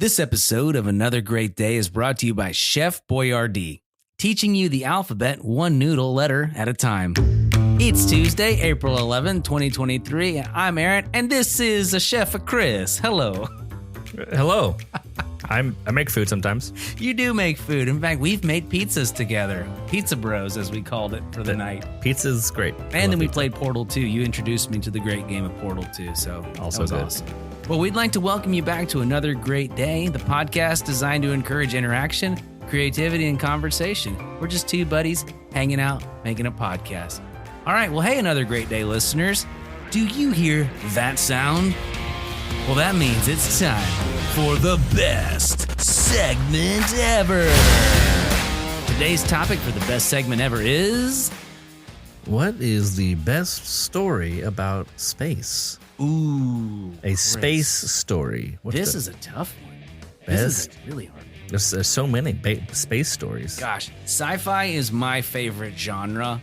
This episode of Another Great Day is brought to you by Chef Boyardee, teaching you the alphabet one noodle letter at a time. It's Tuesday, April 11, 2023. I'm Aaron, and this is a Chef Chris. Hello. Hello. I make food sometimes. You do make food. In fact, we've made pizzas together. Pizza Bros, as we called it for the night. Pizza's great. And then we played Portal 2. You introduced me to the great game of Portal 2, so Also that was good. awesome. Well, we'd like to welcome you back to Another Great Day, the podcast designed to encourage interaction, creativity, and conversation. We're just two buddies hanging out, making a podcast. All right, well, hey, Another Great Day listeners. Do you hear that sound? Well, that means it's time for the best segment ever. Today's topic for the best segment ever is... What is the best story about space? Ooh, A space story. What's This the is a tough one. This is best? really hard. There's so many space stories. Gosh, sci-fi is my favorite genre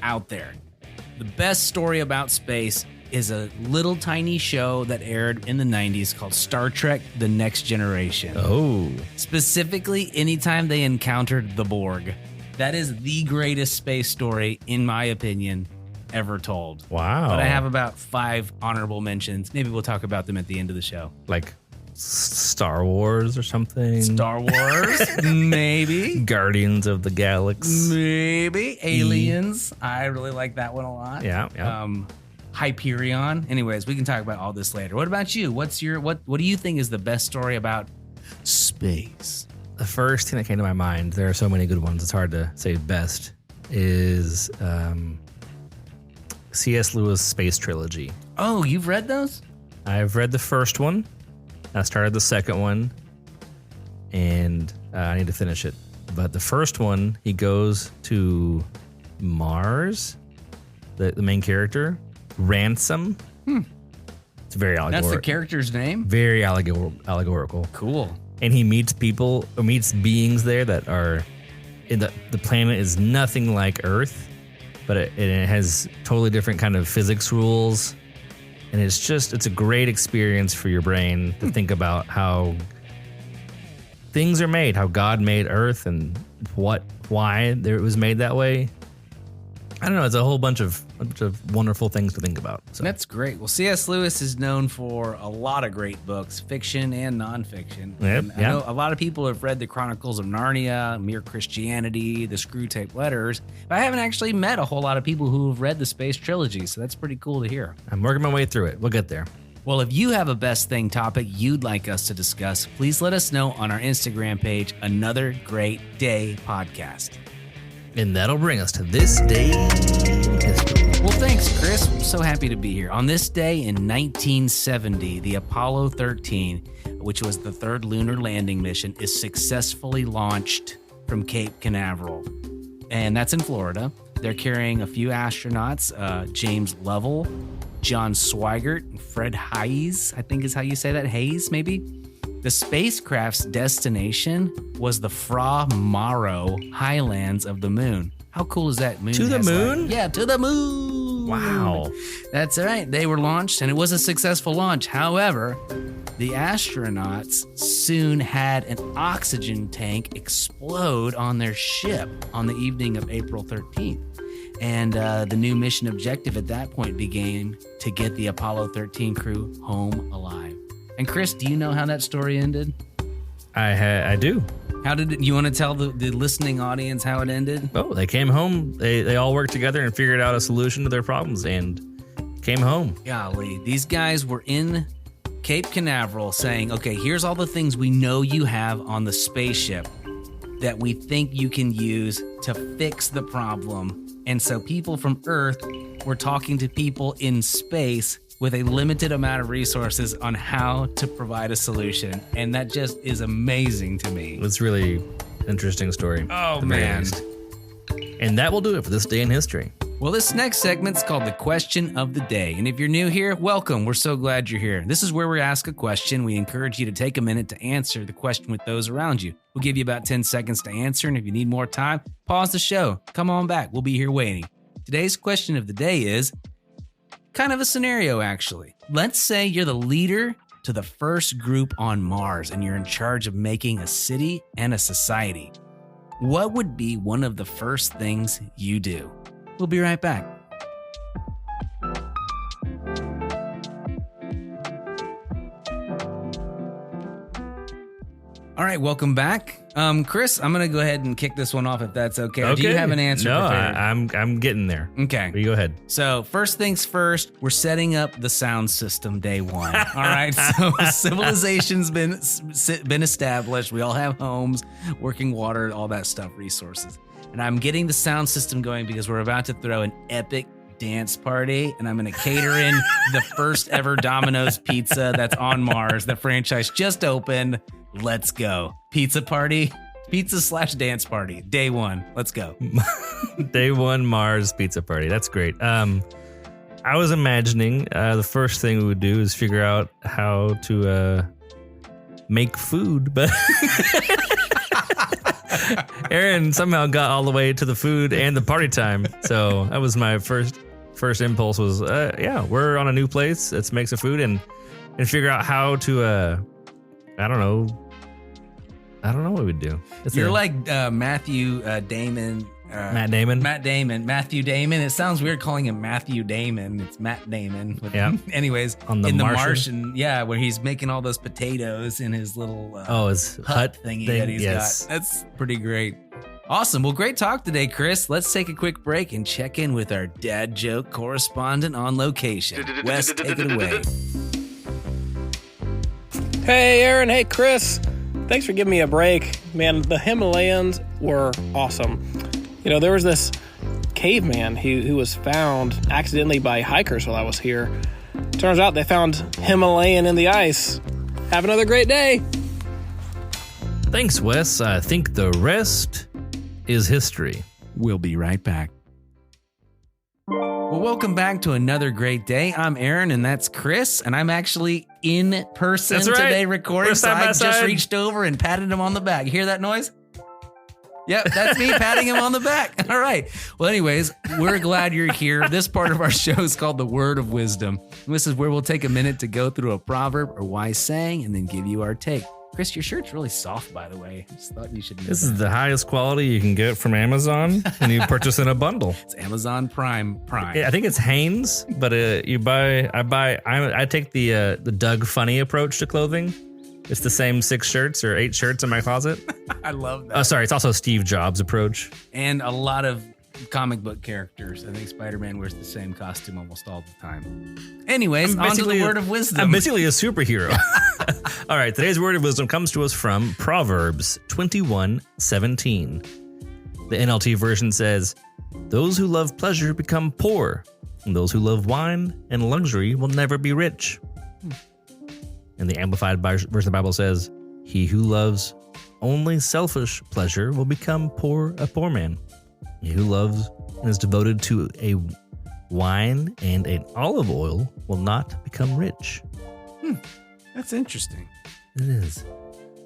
out there. The best story about space is a little tiny show that aired in the 90s called Star Trek: The Next Generation. Oh, Specifically, anytime they encountered the Borg. That is the greatest space story, in my opinion, ever told. wow. But I have about 5 honorable mentions. Maybe we'll talk about them at the end of the show. like Star Wars or something. Star Wars, maybe. Guardians of the Galaxy. Maybe. Aliens. I really like that one a lot. Yeah, yeah. Hyperion. Anyways, we can talk about all this later. What about you? What do you think is the best story about space? The first thing that came to my mind, there are so many good ones, it's hard to say best, is C.S. Lewis' Space Trilogy. Oh, you've read those? I've read the first one. I started the second one, and I need to finish it. But the first one, he goes to Mars, the main character, Ransom. It's very allegorical. That's the character's name? Very allegorical. Cool. And he meets people, or meets beings there that are, the planet is nothing like Earth, but it has totally different kind of physics rules. And it's a great experience for your brain to think about how things are made, how God made Earth and why it was made that way. I don't know. It's a whole bunch of wonderful things to think about. So. That's great. Well, C.S. Lewis is known for a lot of great books, fiction and nonfiction. Yep, And I know a lot of people have read the Chronicles of Narnia, Mere Christianity, the Screwtape Letters, but I haven't actually met a whole lot of people who have read the Space Trilogy, so that's pretty cool to hear. I'm working my way through it. We'll get there. Well, if you have a best thing topic you'd like us to discuss, please let us know on our Instagram page, Another Great Day Podcast. And that'll bring us to this day in history. Well, thanks, Chris. I'm so happy to be here. On this day in 1970, the Apollo 13, which was the third lunar landing mission, is successfully launched from Cape Canaveral. And that's in Florida. They're carrying a few astronauts, James Lovell, John Swigert, and Fred Hayes, I think is how you say that. Hayes, maybe? The spacecraft's destination was the Fra Mauro highlands of the moon. How cool is that? To the moon? Yeah, to the moon. Wow. That's right. They were launched, and it was a successful launch. However, the astronauts soon had an oxygen tank explode on their ship on the evening of April 13th. And the new mission objective at that point became to get the Apollo 13 crew home alive. And Chris, do you know how that story ended? I do. How did it, you want to tell the listening audience how it ended? Oh, they came home. They all worked together and figured out a solution to their problems and came home. Golly, these guys were in Cape Canaveral saying, okay, here's all the things we know you have on the spaceship that we think you can use to fix the problem. And so people from Earth were talking to people in space with a limited amount of resources on how to provide a solution. And that just is amazing to me. It's really interesting story. Oh, at the very man. least. And that will do it for this day in history. Well, this next segment's called the Question of the Day. And if you're new here, welcome. We're so glad you're here. This is where we ask a question. We encourage you to take a minute to answer the question with those around you. We'll give you about 10 seconds to answer. And if you need more time, pause the show. Come on back. We'll be here waiting. Today's question of the day is kind of a scenario, actually. Let's say you're the leader to the first group on Mars and you're in charge of making a city and a society, what would be one of the first things you do? We'll be right back. All right, welcome back. Chris, I'm going to go ahead and kick this one off if that's okay. Or do you have an answer No, prepared? I'm getting there. Okay. You go ahead. So first things first, we're setting up the sound system day one. All right. So civilization's been established. We all have homes, working water, all that stuff, resources. And I'm getting the sound system going because we're about to throw an epic dance party, and I'm going to cater in the first ever Domino's pizza that's on Mars. The franchise just opened. Let's go. Pizza party. Pizza/dance party. Day one. Let's go. Day one Mars pizza party. That's great. I was imagining the first thing we would do is figure out how to make food, but Aaron somehow got all the way to the food and the party time. So that was my first impulse was, we're on a new place. Let's make some food and figure out how to, I don't know what we'd do. You're like Matthew Damon. Matt Damon? Matthew Damon. It sounds weird calling him Matthew Damon. It's Matt Damon. Yeah. Anyways, on the Martian, where he's making all those potatoes in his little his hut thingy thing, that he's got. That's pretty great. Awesome. Well, great talk today, Chris. Let's take a quick break and check in with our dad joke correspondent on location. Wes, take it away. Hey, Aaron. Hey, Chris. Thanks for giving me a break. Man, the Himalayas were awesome. You know, there was this caveman who was found accidentally by hikers while I was here. Turns out they found Himalayan in the ice. Have another great day. Thanks, Wes. I think the rest is history. We'll be right back. Well, welcome back to another great day. I'm Aaron, and that's Chris, and I'm actually in person today recording. So I just reached over and patted him on the back. You hear that noise? Yep, that's me patting him on the back. All right. Well, anyways, we're glad you're here. This part of our show is called The Word of Wisdom. This is where we'll take a minute to go through a proverb or wise saying and then give you our take. Chris, your shirt's really soft, by the way. I just thought you should know This is the highest quality you can get from Amazon, and you purchase in a bundle. It's Amazon Prime. Yeah, I think it's Hanes, but I take the Doug Funny approach to clothing. It's the same 6 shirts or 8 shirts in my closet. I love that. Oh, sorry. It's also Steve Jobs' approach. And a lot of comic book characters. I think Spider-Man wears the same costume almost all the time. Anyways, on to the word of wisdom. I'm basically a superhero. All right. Today's word of wisdom comes to us from Proverbs 21:17. The NLT version says, "Those who love pleasure become poor, and those who love wine and luxury will never be rich." And the Amplified version of the Bible says, "He who loves only selfish pleasure will become a poor man. He who loves and is devoted to a wine and an olive oil will not become rich." That's interesting. It is.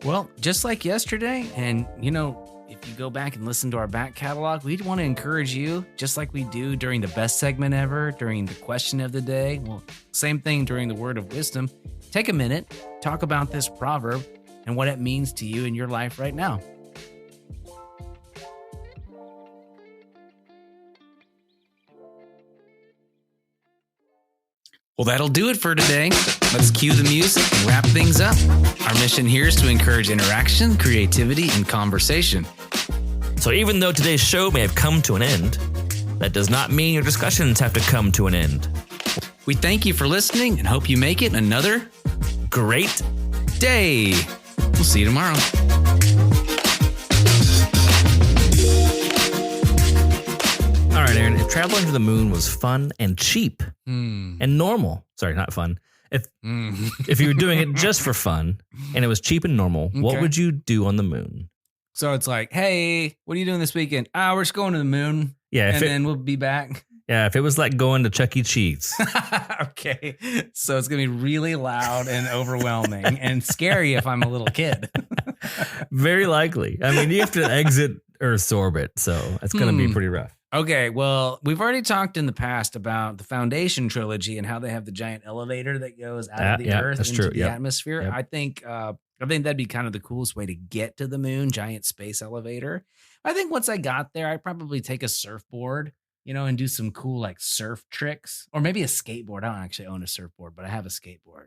Well, just like yesterday, and if you go back and listen to our back catalog, we'd want to encourage you, just like we do during the best segment ever, during the question of the day. Well, same thing during the word of wisdom. Take a minute, talk about this proverb and what it means to you in your life right now. Well, that'll do it for today. Let's cue the music and wrap things up. Our mission here is to encourage interaction, creativity, and conversation. So even though today's show may have come to an end, that does not mean your discussions have to come to an end. We thank you for listening and hope you make it another great day. We'll see you tomorrow. All right, Aaron, if traveling to the moon was fun and cheap and normal, sorry, not fun. If you were doing it just for fun and it was cheap and normal, what would you do on the moon? So it's like, hey, what are you doing this weekend? We're just going to the moon. Yeah. Then we'll be back. Yeah, if it was like going to Chuck E. Cheese. Okay. So it's going to be really loud and overwhelming and scary if I'm a little kid. Very likely. I mean, you have to exit Earth's orbit, so it's going to be pretty rough. Okay, well, we've already talked in the past about the Foundation trilogy and how they have the giant elevator that goes out of the Yeah, Earth that's into true. the Yep. atmosphere. Yep. I think that'd be kind of the coolest way to get to the moon, giant space elevator. I think once I got there, I'd probably take a surfboard, and do some cool like surf tricks, or maybe a skateboard. I don't actually own a surfboard, but I have a skateboard.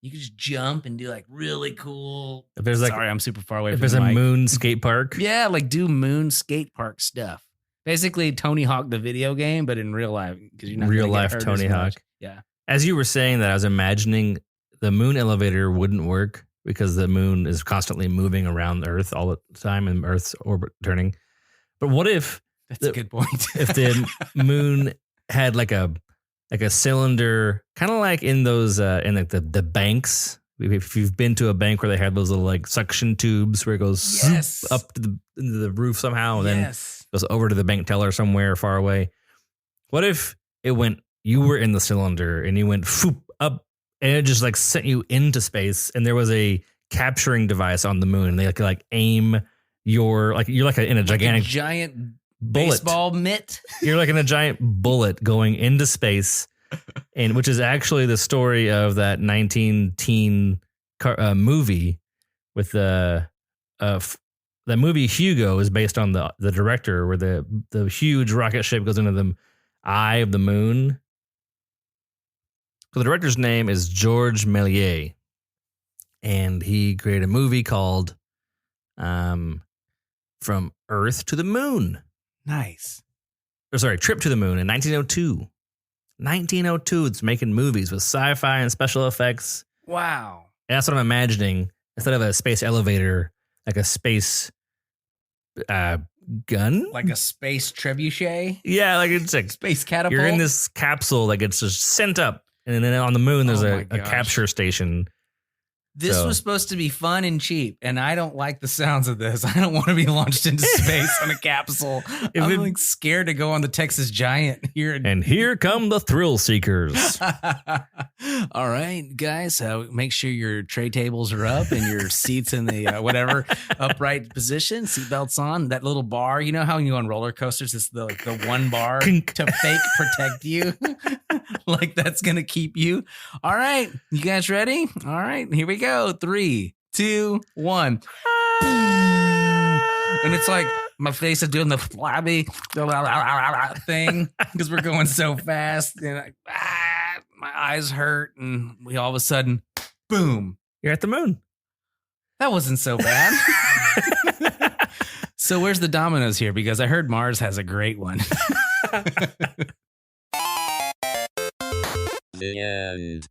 You could just jump and do like really cool. If there's like, Sorry, I'm super far away if from there's the a mic. moon skate park, Yeah, like do moon skate park stuff. Basically, Tony Hawk the video game, but in real life, because you're not real gonna get life hurt Tony as much. Hawk. Yeah, As you were saying that, I was imagining the moon elevator wouldn't work because the moon is constantly moving around Earth all the time and Earth's orbit turning. But what if that's a good point. if the moon had like a cylinder, kind of like in those in like the banks? If you've been to a bank where they have those little like suction tubes where it goes zoop Yes. up to into the roof somehow, and then Yes. goes over to the bank teller somewhere far away. What if it went? You were in the cylinder and you went foop up, and it just like sent you into space. And there was a capturing device on the moon. They like aim your you're like in a gigantic giant bullet. baseball mitt. You're like in a giant bullet going into space, and which is actually the story of that 19-teen movie with the movie Hugo is based on the director, where the huge rocket ship goes into the eye of the moon. So the director's name is George Méliès, and he created a movie called From Earth to the Moon. Nice. Or sorry, Trip to the Moon in 1902. 1902, it's making movies with sci-fi and special effects. Wow. And that's what I'm imagining. Instead of a space elevator, like a space gun? Like a space trebuchet, Yeah, like it's like space catapult. you're in this capsule that gets just sent up. And then on the moon, there's Oh a my gosh. capture station. This So- was supposed to be fun and cheap, and I don't like the sounds of this. I don't want to be launched into space on a capsule. If I'm it- like scared to go on the Texas Giant here. And here come the thrill seekers. All right, guys. Make sure your tray tables are up and your seats in the whatever upright position. Seatbelts on. That little bar. You know how when you go on roller coasters, it's the one bar Kink. to fake protect you. Like that's gonna keep you. All right, you guys ready? All right, here we go. 3, 2, 1. And it's like my face is doing the flabby thing because we're going so fast. And my eyes hurt. And we all of a sudden, boom. You're at the moon. That wasn't so bad. So where's the dominoes here? Because I heard Mars has a great one. The end.